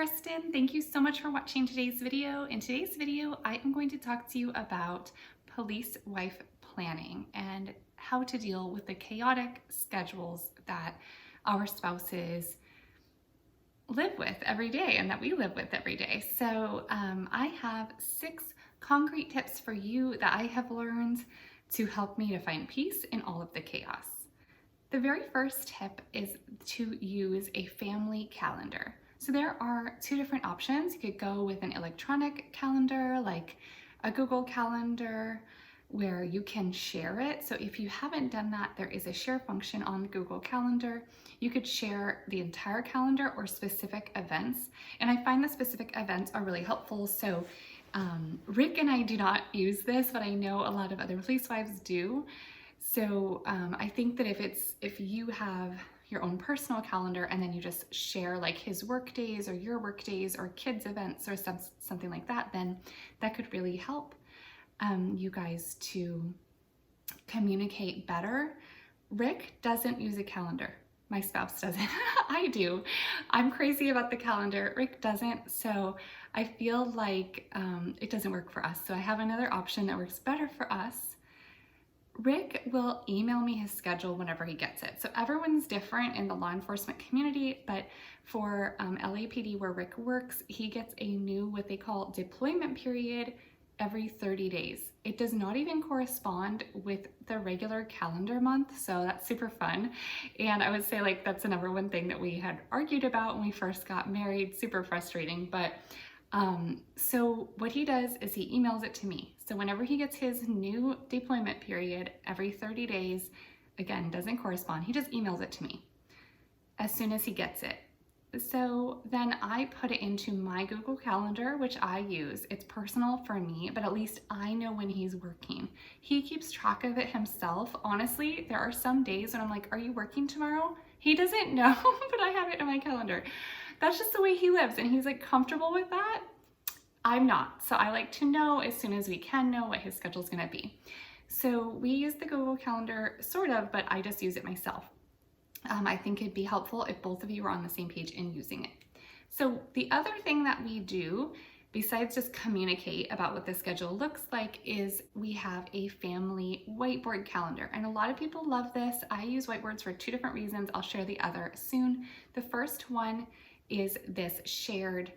Kristen. Thank you so much for watching today's video. In today's video, I am going to talk to you about police wife planning and how to deal with the chaotic schedules that our spouses live with every day and that we live with every day. So I have 6 concrete tips for you that I have learned to help me to find peace in all of the chaos. The very first tip is to use a family calendar. So there are 2 different options. You could go with an electronic calendar like a Google Calendar where you can share it. So if you haven't done that, there is a share function on the Google Calendar. You could share the entire calendar or specific events. And I find the specific events are really helpful. So Rick and I do not use this, but I know a lot of other police wives do. So I think that if you have your own personal calendar and then you just share like his work days or your work days or kids events or something like that, then that could really help you guys to communicate better. Rick doesn't use a calendar. My spouse doesn't. I do. I'm crazy about the calendar. Rick doesn't. So I feel like it doesn't work for us. So I have another option that works better for us. Rick will email me his schedule whenever he gets it. So everyone's different in the law enforcement community, but for LAPD where Rick works, he gets a new what they call deployment period every 30 days. It does not even correspond with the regular calendar month, so that's super fun. And I would say like that's the number one thing that we had argued about when we first got married, super frustrating, but so what he does is he emails it to me. So whenever he gets his new deployment period every 30 days, again, doesn't correspond, he just emails it to me as soon as he gets it. So then I put it into my Google Calendar, which I use. It's personal for me, but at least I know when he's working. He keeps track of it himself. Honestly, there are some days when I'm like, are you working tomorrow? He doesn't know, but I have it in my calendar. That's just the way he lives, and he's like comfortable with that. I'm not. So I like to know as soon as we can know what his schedule is going to be. So we use the Google Calendar sort of, but I just use it myself. I think it'd be helpful if both of you are on the same page in using it. So the other thing that we do, besides just communicate about what the schedule looks like, is we have a family whiteboard calendar. And a lot of people love this. I use whiteboards for 2 different reasons. I'll share the other soon. The first one is this shared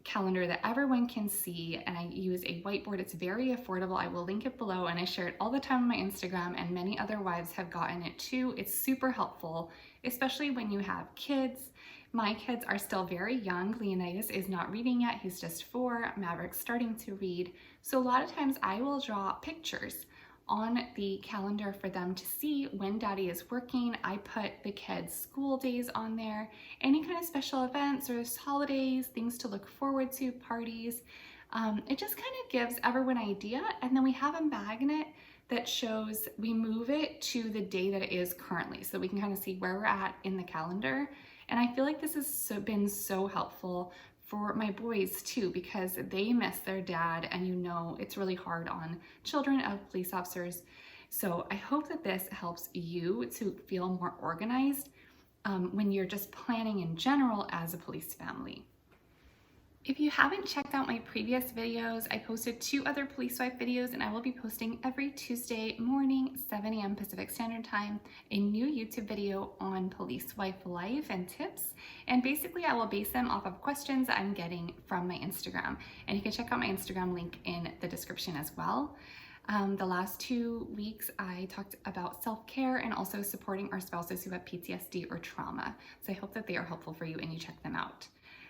calendar that everyone can see, and I use a whiteboard. It's very affordable. I will link it below, and I share it all the time on my Instagram, and many other wives have gotten it too. It's super helpful, especially when you have kids. My kids are still very young. Leonidas is not reading yet. He's just 4. Maverick's starting to read. So a lot of times I will draw pictures on the calendar for them to see when daddy is working. I put the kids' school days on there, any kind of special events or holidays, things to look forward to, parties. It just kind of gives everyone an idea. And then we have a magnet that shows, we move it to the day that it is currently, so we can kind of see where we're at in the calendar. And I feel like this has been so helpful for my boys too, because they miss their dad, and you know it's really hard on children of police officers. So I hope that this helps you to feel more organized when you're just planning in general as a police family. If you haven't checked out my previous videos, I posted 2 other police wife videos, and I will be posting every Tuesday morning, 7 a.m. Pacific Standard Time, a new YouTube video on police wife life and tips. And basically I will base them off of questions I'm getting from my Instagram. And you can check out my Instagram link in the description as well. The last 2 weeks I talked about self-care and also supporting our spouses who have PTSD or trauma. So I hope that they are helpful for you and you check them out.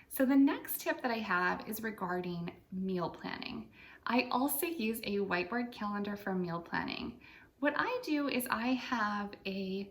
So the next tip that I have is regarding meal planning. I also use a whiteboard calendar for meal planning. What I do is I have 2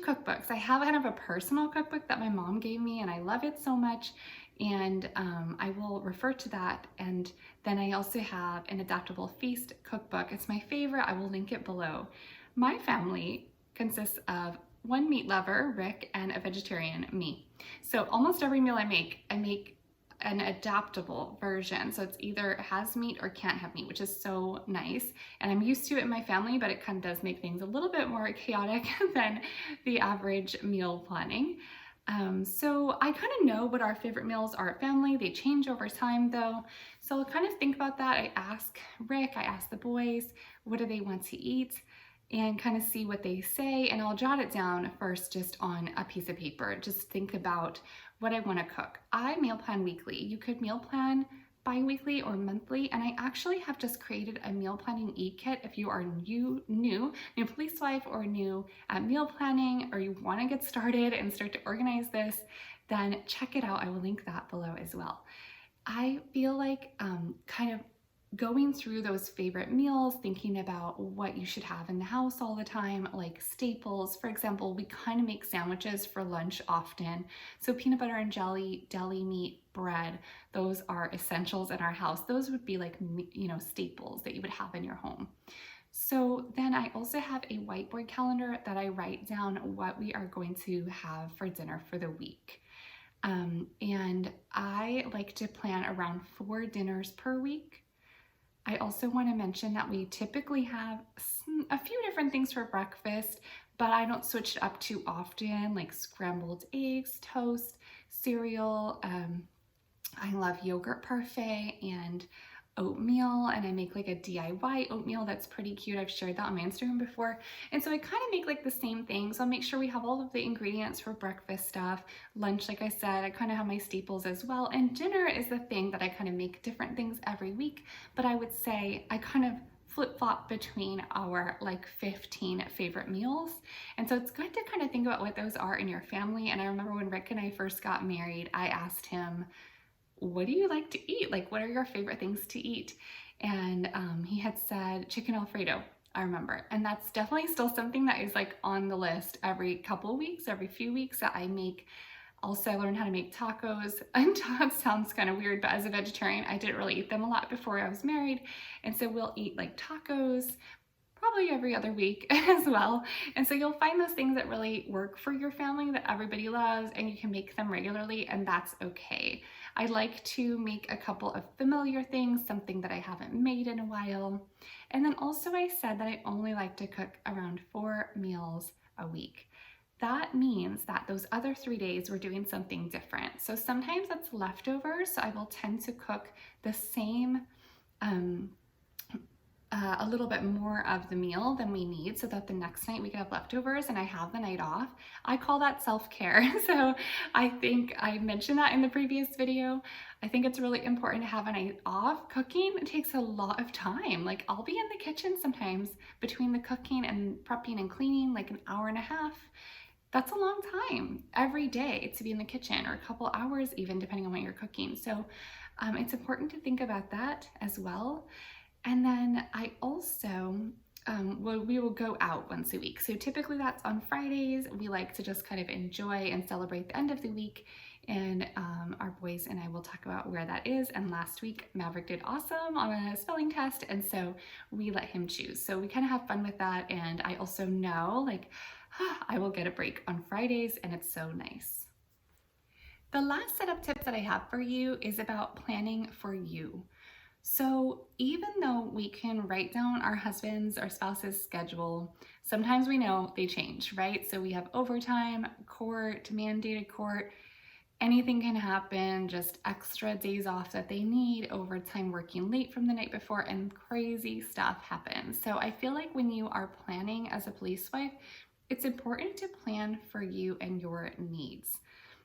cookbooks. I have kind of a personal cookbook that my mom gave me, and I love it so much. And I will refer to that. And then I also have an adaptable feast cookbook. It's my favorite. I will link it below. My family consists of 1 meat lover, Rick, and a vegetarian, me. So almost every meal I make an adaptable version. So it's either has meat or can't have meat, which is so nice. And I'm used to it in my family, but it kind of does make things a little bit more chaotic than the average meal planning. So I kind of know what our favorite meals are at family. They change over time though. So I'll kind of think about that. I ask Rick, I ask the boys, what do they want to eat? And kind of see what they say. And I'll jot it down first just on a piece of paper. Just think about what I want to cook. I meal plan weekly. You could meal plan bi-weekly or monthly, and I actually have just created a meal planning e-kit. If you are new police wife or new at meal planning, or you want to get started and start to organize this, then check it out. I will link that below as well. I feel like kind of going through those favorite meals, thinking about what you should have in the house all the time, like staples. For example, we kind of make sandwiches for lunch often. So peanut butter and jelly, deli meat, bread, those are essentials in our house. Those would be like, staples that you would have in your home. So then I also have a whiteboard calendar that I write down what we are going to have for dinner for the week. And I like to plan around 4 dinners per week. I also want to mention that we typically have a few different things for breakfast, but I don't switch it up too often, like scrambled eggs, toast, cereal. I love yogurt parfait and oatmeal, and I make like a DIY oatmeal that's pretty cute. I've shared that on my Instagram before. And so I kind of make like the same thing. So I'll make sure we have all of the ingredients for breakfast stuff. Lunch, like I said, I kind of have my staples as well. And dinner is the thing that I kind of make different things every week. But I would say I kind of flip-flop between our like 15 favorite meals. And so it's good to kind of think about what those are in your family. And I remember when Rick and I first got married, I asked him, what do you like to eat? Like, what are your favorite things to eat? And he had said chicken Alfredo, I remember. And that's definitely still something that is like on the list every couple weeks, every few weeks that I make. Also, I learned how to make tacos. And that sounds kind of weird, but as a vegetarian, I didn't really eat them a lot before I was married. And so we'll eat like tacos probably every other week as well. And so you'll find those things that really work for your family that everybody loves, and you can make them regularly, and that's okay. I like to make a couple of familiar things, something that I haven't made in a while. And then also I said that I only like to cook around 4 meals a week. That means that those other 3 days we're doing something different. So sometimes that's leftovers. So I will tend to cook the same a little bit more of the meal than we need so that the next night we can have leftovers and I have the night off. I call that self-care. So I think I mentioned that in the previous video. I think it's really important to have a night off. Cooking takes a lot of time. Like, I'll be in the kitchen sometimes between the cooking and prepping and cleaning, like an hour and a half. That's a long time every day to be in the kitchen, or a couple hours even, depending on what you're cooking. So it's important to think about that as well. And then I also, we will go out once a week. So typically that's on Fridays. We like to just kind of enjoy and celebrate the end of the week. And our boys and I will talk about where that is. And last week, Maverick did awesome on a spelling test. And so we let him choose. So we kind of have fun with that. And I also know, like, I will get a break on Fridays, and it's so nice. The last set of tips that I have for you is about planning for you. So even though we can write down our husband's or spouse's schedule, sometimes we know they change, right? So we have overtime, court, mandated court, anything can happen, just extra days off that they need, overtime working late from the night before, and crazy stuff happens. So I feel like when you are planning as a police wife, it's important to plan for you and your needs.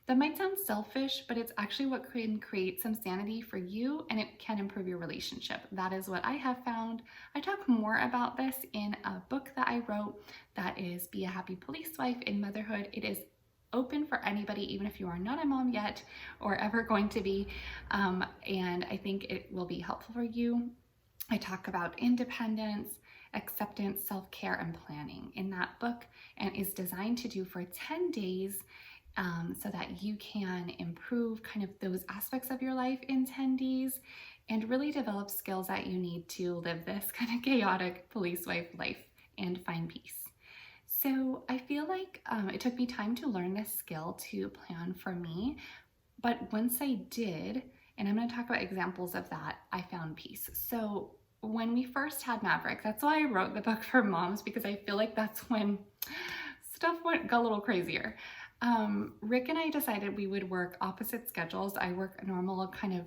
That might sound selfish, but it's actually what can create some sanity for you, and it can improve your relationship. That is what I have found. I talk more about this in a book that I wrote that is Be a Happy Police Wife in Motherhood. It is open for anybody, even if you are not a mom yet or ever going to be, and I think it will be helpful for you. I talk about independence, acceptance, self-care, and planning in that book, and is designed to do for 10 days so that you can improve kind of those aspects of your life in 10 days and really develop skills that you need to live this kind of chaotic police wife life and find peace. So I feel like it took me time to learn this skill to plan for me, but once I did, and I'm going to talk about examples of that, I found peace. So when we first had Maverick, that's why I wrote the book for moms, because I feel like that's when stuff got a little crazier. Rick and I decided we would work opposite schedules. I work a normal kind of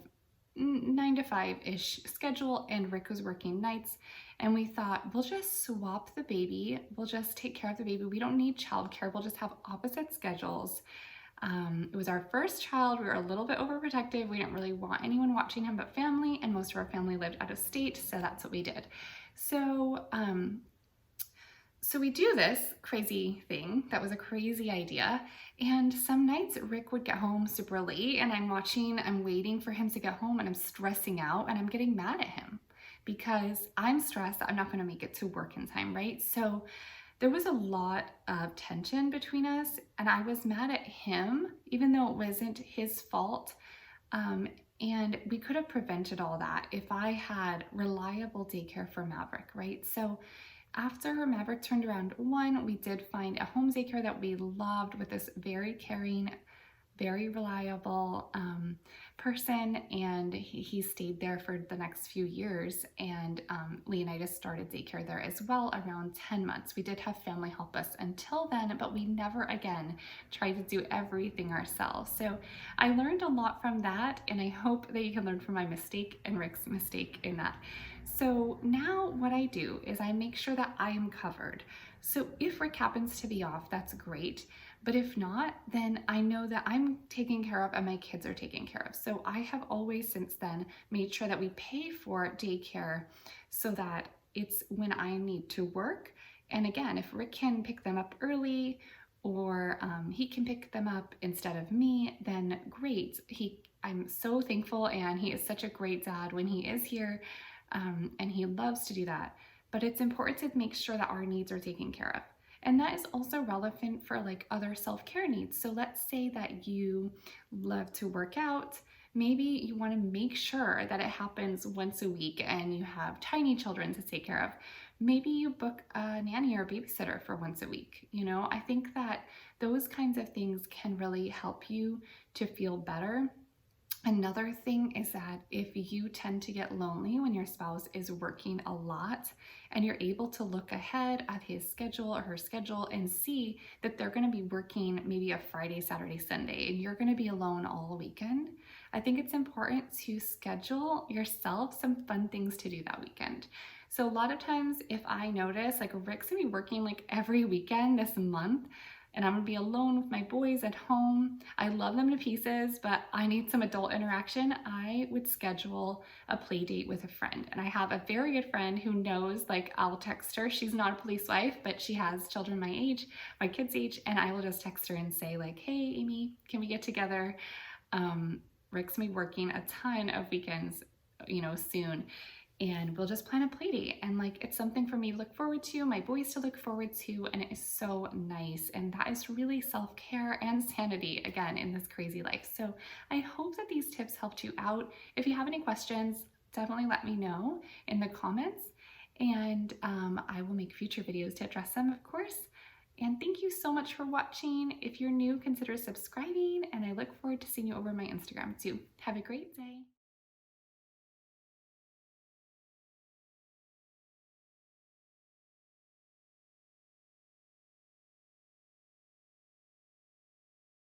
9 to 5-ish schedule, and Rick was working nights. And we thought, we'll just swap the baby. We'll just take care of the baby. We don't need childcare. We'll just have opposite schedules. It was our first child. We were a little bit overprotective. We didn't really want anyone watching him but family, and most of our family lived out of state, so that's what we did. So we do this crazy thing. That was a crazy idea. And some nights Rick would get home super late, and I'm waiting for him to get home, and I'm stressing out, and I'm getting mad at him because I'm stressed that I'm not going to make it to work in time, right? So there was a lot of tension between us, and I was mad at him, even though it wasn't his fault. And we could have prevented all that if I had reliable daycare for Maverick, right? So after Maverick turned around 1, we did find a home daycare that we loved with this very caring, very reliable person, and he stayed there for the next few years. And Leonidas started daycare there as well around 10 months. We did have family help us until then, but we never again tried to do everything ourselves. So I learned a lot from that, and I hope that you can learn from my mistake and Rick's mistake in that. So now what I do is I make sure that I am covered. So if Rick happens to be off, that's great. But if not, then I know that I'm taken care of and my kids are taken care of. So I have always since then made sure that we pay for daycare so that it's when I need to work. And again, if Rick can pick them up early, or he can pick them up instead of me, then great. I'm so thankful, and he is such a great dad when he is here, and he loves to do that. But it's important to make sure that our needs are taken care of. And that is also relevant for like other self-care needs. So let's say that you love to work out. Maybe you want to make sure that it happens once a week and you have tiny children to take care of. Maybe you book a nanny or a babysitter for once a week. You know, I think that those kinds of things can really help you to feel better. Another thing is that if you tend to get lonely when your spouse is working a lot, and you're able to look ahead at his schedule or her schedule and see that they're going to be working maybe a Friday, Saturday, Sunday, and you're going to be alone all weekend, I think it's important to schedule yourself some fun things to do that weekend. So a lot of times if I notice like Rick's going to be working like every weekend this month, and I'm gonna be alone with my boys at home. I love them to pieces, but I need some adult interaction. I would schedule a play date with a friend. And I have a very good friend who knows, like I'll text her. She's not a police wife, but she has children my age, my kids' age, and I will just text her and say like, hey, Amy, can we get together? Rick's gonna be working a ton of weekends, soon. And we'll just plan a play date, and like it's something for me to look forward to, my boys to look forward to, and it is so nice. And that is really self-care and sanity again in this crazy life. So I hope that these tips helped you out. If you have any questions, definitely let me know in the comments, and I will make future videos to address them, of course. And thank you so much for watching. If you're new, consider subscribing, and I look forward to seeing you over my Instagram too. Have a great day.